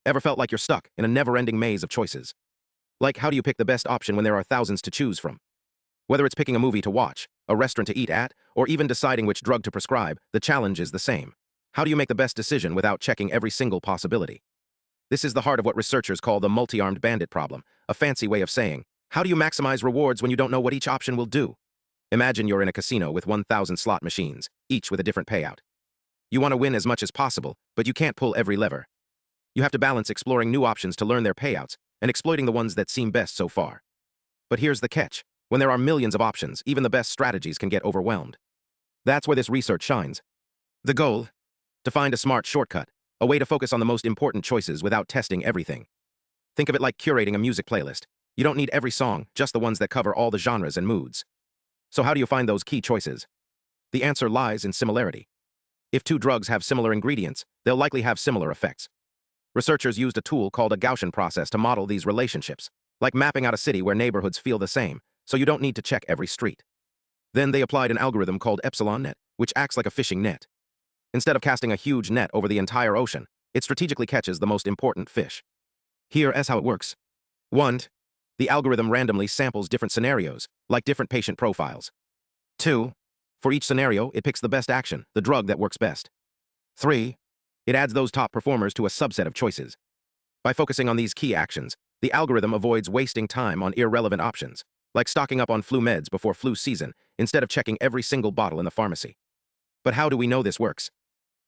Ever felt like you're stuck in a never-ending maze of choices? Like, how do you pick the best option when there are thousands to choose from? Whether it's picking a movie to watch, a restaurant to eat at, or even deciding which drug to prescribe, the challenge is the same. How do you make the best decision without checking every single possibility? This is the heart of what researchers call the multi-armed bandit problem, a fancy way of saying, how do you maximize rewards when you don't know what each option will do? Imagine you're in a casino with 1,000 slot machines, each with a different payout. You want to win as much as possible, but you can't pull every lever. You have to balance exploring new options to learn their payouts and exploiting the ones that seem best so far. But here's the catch. When there are millions of options, even the best strategies can get overwhelmed. That's where this research shines. The goal? To find a smart shortcut, a way to focus on the most important choices without testing everything. Think of it like curating a music playlist. You don't need every song, just the ones that cover all the genres and moods. So how do you find those key choices? The answer lies in similarity. If two drugs have similar ingredients, they'll likely have similar effects. Researchers used a tool called a Gaussian process to model these relationships, like mapping out a city where neighborhoods feel the same, so you don't need to check every street. Then they applied an algorithm called epsilon-net, which acts like a fishing net. Instead of casting a huge net over the entire ocean, it strategically catches the most important fish. Here is how it works. 1. The algorithm randomly samples different scenarios, like different patient profiles. 2. For each scenario, it picks the best action, the drug that works best. 3. It adds those top performers to a subset of choices. By focusing on these key actions, the algorithm avoids wasting time on irrelevant options, like stocking up on flu meds before flu season, instead of checking every single bottle in the pharmacy. But how do we know this works?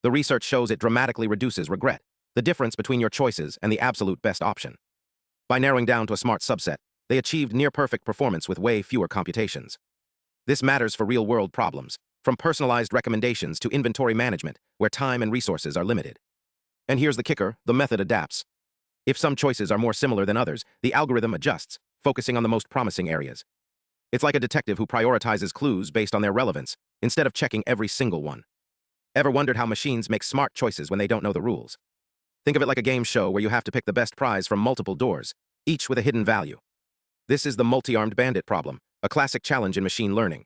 The research shows it dramatically reduces regret, the difference between your choices and the absolute best option. By narrowing down to a smart subset, they achieved near-perfect performance with way fewer computations. This matters for real-world problems, from personalized recommendations to inventory management, where time and resources are limited. And here's the kicker, the method adapts. If some choices are more similar than others, the algorithm adjusts, focusing on the most promising areas. It's like a detective who prioritizes clues based on their relevance, instead of checking every single one. Ever wondered how machines make smart choices when they don't know the rules? Think of it like a game show where you have to pick the best prize from multiple doors, each with a hidden value. This is the multi-armed bandit problem, a classic challenge in machine learning.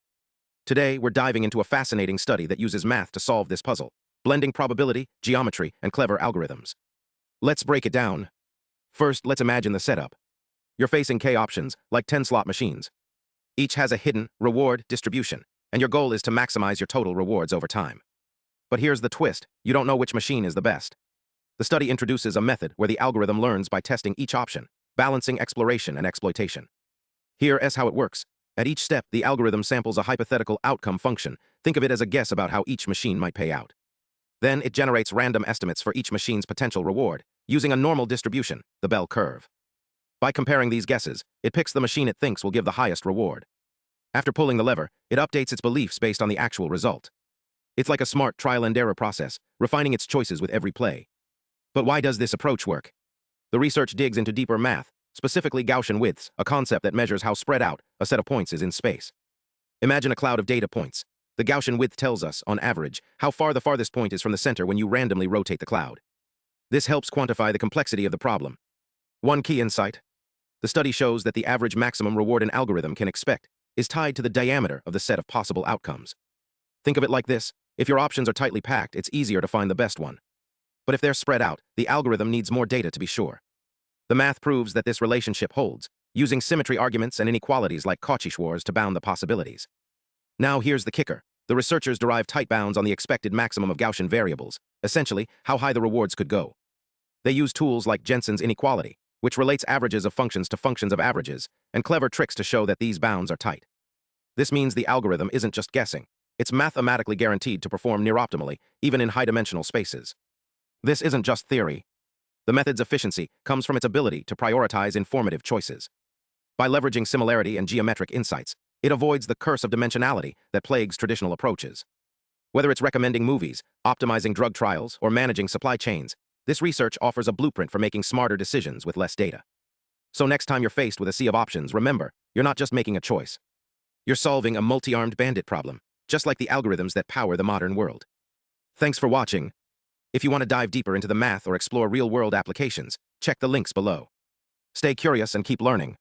Today, we're diving into a fascinating study that uses math to solve this puzzle, blending probability, geometry, and clever algorithms. Let's break it down. First, let's imagine the setup. You're facing K options, like 10 slot machines. Each has a hidden reward distribution, and your goal is to maximize your total rewards over time. But here's the twist, you don't know which machine is the best. The study introduces a method where the algorithm learns by testing each option, balancing exploration and exploitation. Here is how it works. At each step, the algorithm samples a hypothetical outcome function. Think of it as a guess about how each machine might pay out. Then it generates random estimates for each machine's potential reward, using a normal distribution, the bell curve. By comparing these guesses, it picks the machine it thinks will give the highest reward. After pulling the lever, it updates its beliefs based on the actual result. It's like a smart trial-and-error process, refining its choices with every play. But why does this approach work? The research digs into deeper math, specifically Gaussian widths, a concept that measures how spread out a set of points is in space. Imagine a cloud of data points. The Gaussian width tells us, on average, how far the farthest point is from the center when you randomly rotate the cloud. This helps quantify the complexity of the problem. One key insight. The study shows that the average maximum reward an algorithm can expect is tied to the diameter of the set of possible outcomes. Think of it like this. If your options are tightly packed, it's easier to find the best one. But if they're spread out, the algorithm needs more data to be sure. The math proves that this relationship holds, using symmetry arguments and inequalities like Cauchy-Schwarz to bound the possibilities. Now here's the kicker. The researchers derive tight bounds on the expected maximum of Gaussian variables, essentially, how high the rewards could go. They use tools like Jensen's inequality, which relates averages of functions to functions of averages, and clever tricks to show that these bounds are tight. This means the algorithm isn't just guessing. It's mathematically guaranteed to perform near-optimally, even in high-dimensional spaces. This isn't just theory. The method's efficiency comes from its ability to prioritize informative choices. By leveraging similarity and geometric insights, it avoids the curse of dimensionality that plagues traditional approaches. Whether it's recommending movies, optimizing drug trials, or managing supply chains, this research offers a blueprint for making smarter decisions with less data. So next time you're faced with a sea of options, remember, you're not just making a choice. You're solving a multi-armed bandit problem, just like the algorithms that power the modern world. Thanks for watching. If you want to dive deeper into the math or explore real-world applications, check the links below. Stay curious and keep learning.